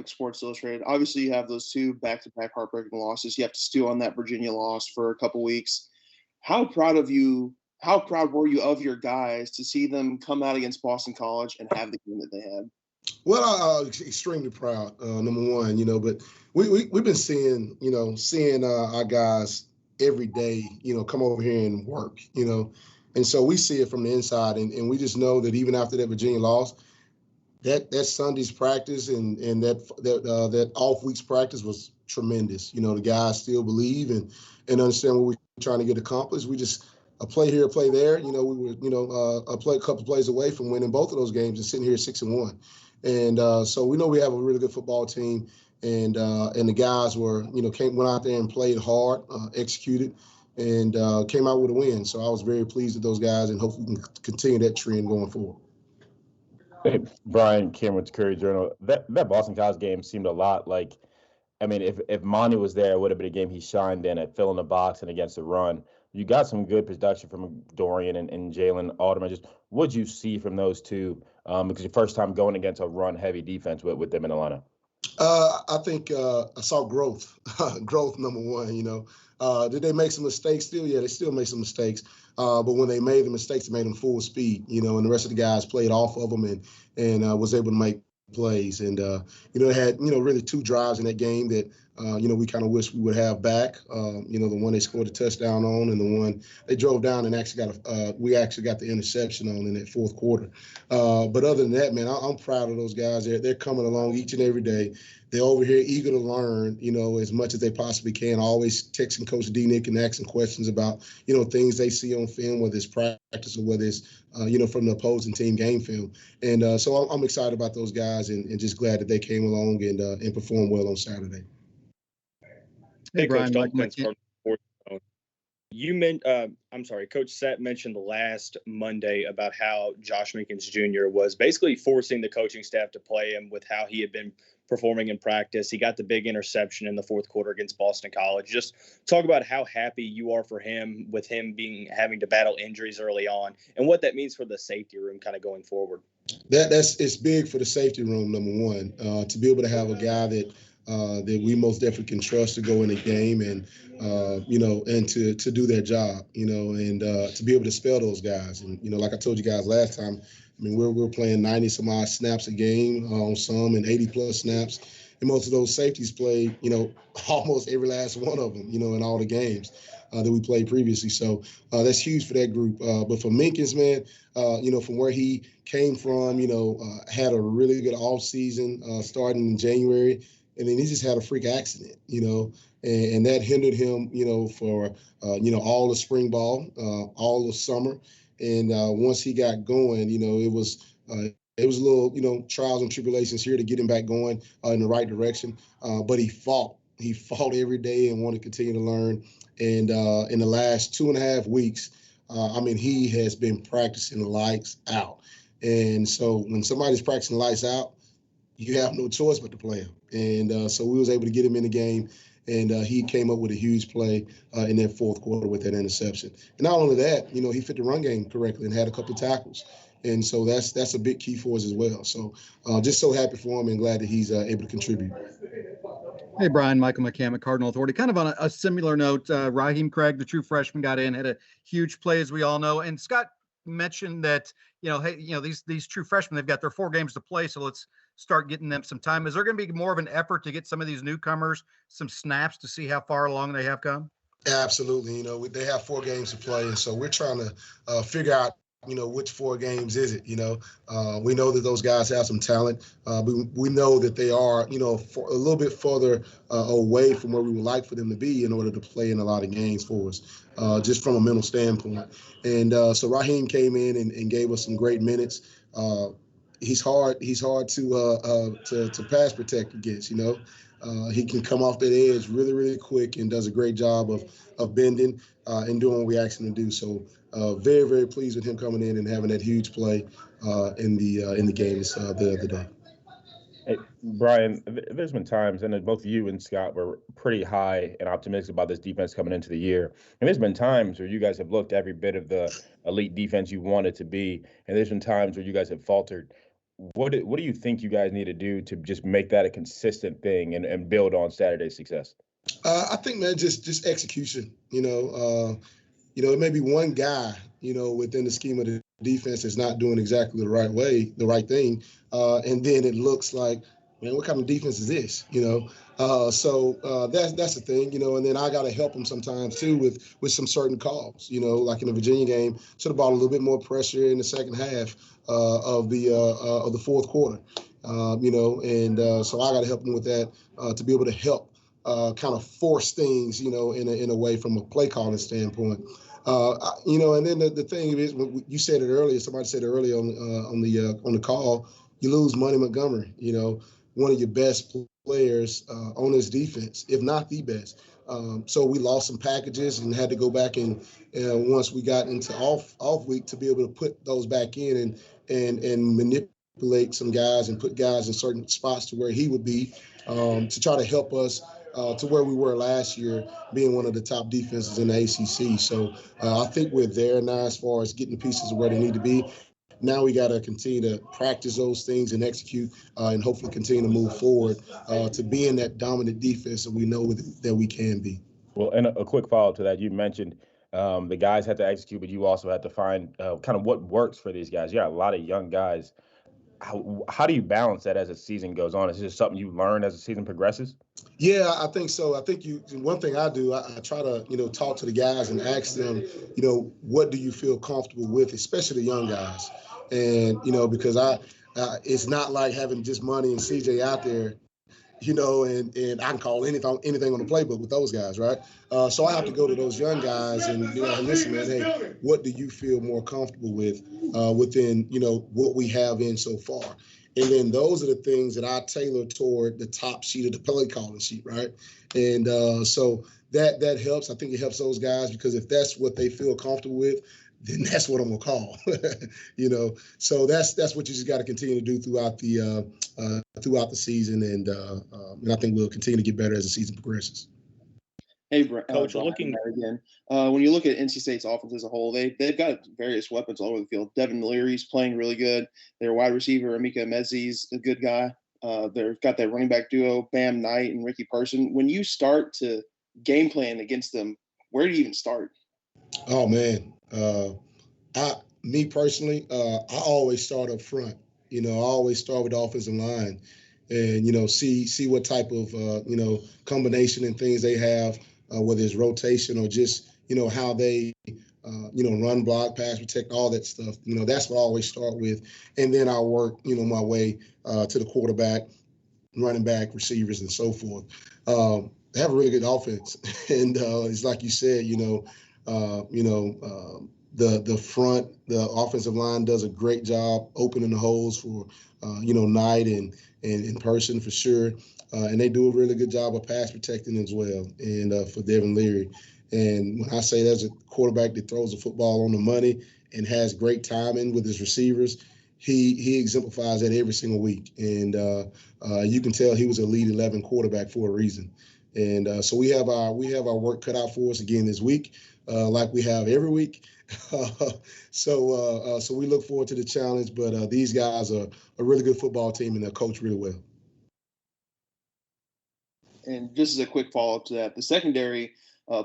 like Sports Illustrated. Obviously, you have those two back-to-back heartbreaking losses. You have to stew on that Virginia loss for a couple weeks. How proud of you? How proud were you of your guys to see them come out against Boston College and have the game that they had? Well, extremely proud. Number one, but we've been seeing our guys every day, come over here and work, and so we see it from the inside, and we just know that even after that Virginia loss, that Sunday's practice and that off week's practice was tremendous. The guys still believe and understand what we're trying to get accomplished. We just a play here, a play there. We were a couple plays away from winning both of those games and sitting here 6-1. And so we know we have a really good football team, and the guys went out there and played hard, executed, and came out with a win. So I was very pleased with those guys, and hopefully we can continue that trend going forward. Hey, Bryan, Cameron's Curry Journal. That Boston College game seemed a lot like, I mean, if Monty was there, it would have been a game he shined in at filling the box and against the run. You got some good production from Dorian and Jalen Alderman. Just what'd you see from those two? Because your first time going against a run-heavy defense with them in the lineup. I think I saw growth. Growth, number one. Did they make some mistakes still? Yeah, they still make some mistakes. But when they made the mistakes, they made them full speed. And the rest of the guys played off of them and was able to make plays. And they had really two drives in that game that we kind of wish we would have back. The one they scored a touchdown on, and the one they drove down and we actually got the interception on in that fourth quarter. But other than that, man, I'm proud of those guys. They're coming along each and every day. They're over here eager to learn, as much as they possibly can. Always texting Coach D-Nick and asking questions about, things they see on film, whether it's practice or whether it's, from the opposing team game film. And so I'm excited about those guys and just glad that they came along and performed well on Saturday. Hey, Bryan, Coach Dalton, Coach Sett mentioned last Monday about how Josh Menkins Jr. was basically forcing the coaching staff to play him with how he had been performing in practice. He got the big interception in the fourth quarter against Boston College. Just talk about how happy you are for him with him having to battle injuries early on and what that means for the safety room kind of going forward. It's big for the safety room, number one, to be able to have a guy that we most definitely can trust to go in the game and to do their job, and to be able to spell those guys. And, like I told you guys last time, I mean, we're playing 90 some odd snaps a game on some and 80 plus snaps. And most of those safeties played, almost every last one of them, in all the games that we played previously. So that's huge for that group. But for Menkins, man, from where he came from, had a really good off season starting in January. And then he just had a freak accident, and that hindered him, for, all the spring ball, all the summer. And once he got going, it was a little, trials and tribulations here to get him back going in the right direction. But he fought every day and wanted to continue to learn. And in the last 2.5 weeks, he has been practicing lights out. And so when somebody's practicing lights out, you have no choice but to play him. And so we was able to get him in the game, and he came up with a huge play in that fourth quarter with that interception. And not only that, he fit the run game correctly and had a couple of tackles. And so that's a big key for us as well. So just so happy for him and glad that he's able to contribute. Hey, Bryan, Michael McCann at Cardinal Authority. Kind of on a similar note, Raheem Craig, the true freshman, got in, had a huge play, as we all know. And Scott mentioned that, these true freshmen, they've got their 4 games to play, so let's start getting them some time. Is there going to be more of an effort to get some of these newcomers some snaps to see how far along they have come? Absolutely. They have 4 games to play, and so we're trying to figure out, which 4 games is it? We know that those guys have some talent. We know that they are, for a little bit further away from where we would like for them to be in order to play in a lot of games for us, just from a mental standpoint. And so Raheem came in and gave us some great minutes. He's hard to pass protect against. He can come off that edge really, really quick and does a great job of bending and doing what we ask him to do. So very, very pleased with him coming in and having that huge play in the games the other day. Hey, Bryan, there's been times, and both you and Scott were pretty high and optimistic about this defense coming into the year. And there's been times where you guys have looked every bit of the elite defense you wanted to be, and there's been times where you guys have faltered. what do you think you guys need to do to just make that a consistent thing and build on Saturday's success? I think, man, just execution. It may be one guy, within the scheme of the defense that's not doing exactly the right thing, and then it looks like, man, what kind of defense is this? That's the thing, and then I got to help them sometimes too with some certain calls, like in the Virginia game, should have brought a little bit more pressure in the second half of the fourth quarter, so I got to help them with that to be able to help kind of force things, in a way from a play calling standpoint. And then the thing is, when you said it earlier, somebody said it earlier on the call, you lose Money Montgomery, one of your best players on this defense, if not the best. So we lost some packages and had to go back and once we got into off week to be able to put those back in and manipulate some guys and put guys in certain spots to where he would be to try to help us to where we were last year, being one of the top defenses in the ACC. So I think we're there now as far as getting the pieces where they need to be. Now we got to continue to practice those things and execute and hopefully continue to move forward to being that dominant defense that we know that we can be. Well, and a quick follow-up to that, you mentioned the guys had to execute, but you also had to find kind of what works for these guys. You got a lot of young guys. How do you balance that as the season goes on? Is it just something you learn as the season progresses? Yeah, I think so. I think one thing I do, I try to, talk to the guys and ask them, what do you feel comfortable with, especially the young guys? And, because it's not like having just Money and CJ out there, and I can call anything on the playbook with those guys, right? So I have to go to those young guys and be like, listen, man, hey, what do you feel more comfortable with within, what we have in so far? And then those are the things that I tailor toward the top sheet of the play calling sheet, right? And so that helps. I think it helps those guys because if that's what they feel comfortable with, then that's what I'm gonna call. So that's what you just got to continue to do throughout the season, and I think we'll continue to get better as the season progresses. Hey, Coach, looking again. When you look at NC State's offense as a whole, they've got various weapons all over the field. Devin Leary's playing really good. Their wide receiver Emeka Emezi's a good guy. They've got that running back duo Bam Knight and Ricky Person. When you start to game plan against them, where do you even start? Oh man, me personally, I always start up front. I always start with the offensive line, and see what type of combination and things they have, whether it's rotation or just how they run, block, pass, protect, all that stuff. That's what I always start with, and then I'll work my way to the quarterback, running back, receivers, and so forth. They have a really good offense, and it's like you said, the offensive line does a great job opening the holes for Knight and in person for sure, and they do a really good job of pass protecting as well, and for Devin Leary. And when I say there's a quarterback that throws the football on the money and has great timing with his receivers, he exemplifies that every single week, and you can tell he was a lead 11 quarterback for a reason. And so we have our work cut out for us again this week, like we have every week. So we look forward to the challenge. But these guys are a really good football team, and they're coached really well. And just as a quick follow-up to that, the secondary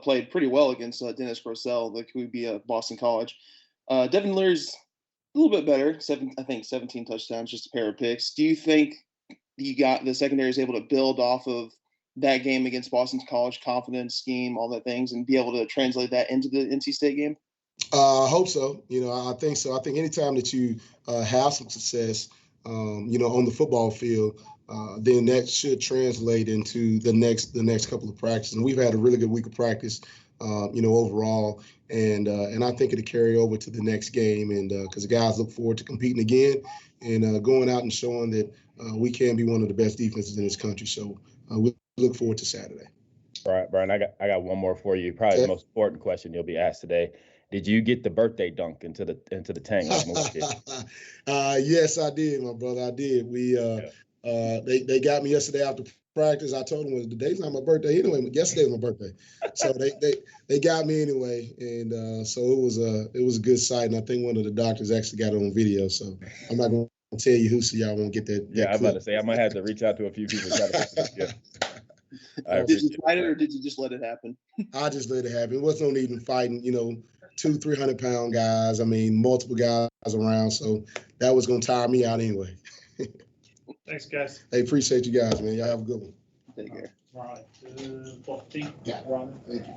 played pretty well against Dennis Grosel, the QB of Boston College. Devin Leary's a little bit better, 17 touchdowns, just a pair of picks. Do you think the secondary is able to build off of that game against Boston College, confidence, scheme, all that things, and be able to translate that into the NC State game? I hope so. I think so. I think anytime that you have some success, on the football field, then that should translate into the next couple of practices. And we've had a really good week of practice, overall, and I think it'll carry over to the next game. And because the guys look forward to competing again and going out and showing that we can be one of the best defenses in this country. So we look forward to Saturday. All right, Bryan, I got one more for you. Probably the most important question you'll be asked today. Did you get the birthday dunk into the tank like Malik did? Yes, I did, my brother. I did. They got me yesterday after practice. I told them the day's not my birthday anyway. Yesterday was my birthday, so they got me anyway, and so it was a good sight. And I think one of the doctors actually got it on video. So I'm not going tell you who, so y'all won't get that. Yeah, that I'm about clip. to say I might have to reach out to a few people. Try to fix it. Yeah. Did you fight it or did you just let it happen? I just let it happen. It wasn't no need in fighting, 200-300-pound guys. I mean, multiple guys around. So that was going to tire me out anyway. Thanks, guys. Hey, appreciate you guys, man. Y'all have a good one. Take care. All right. 14. Yeah. Ron. Thank you.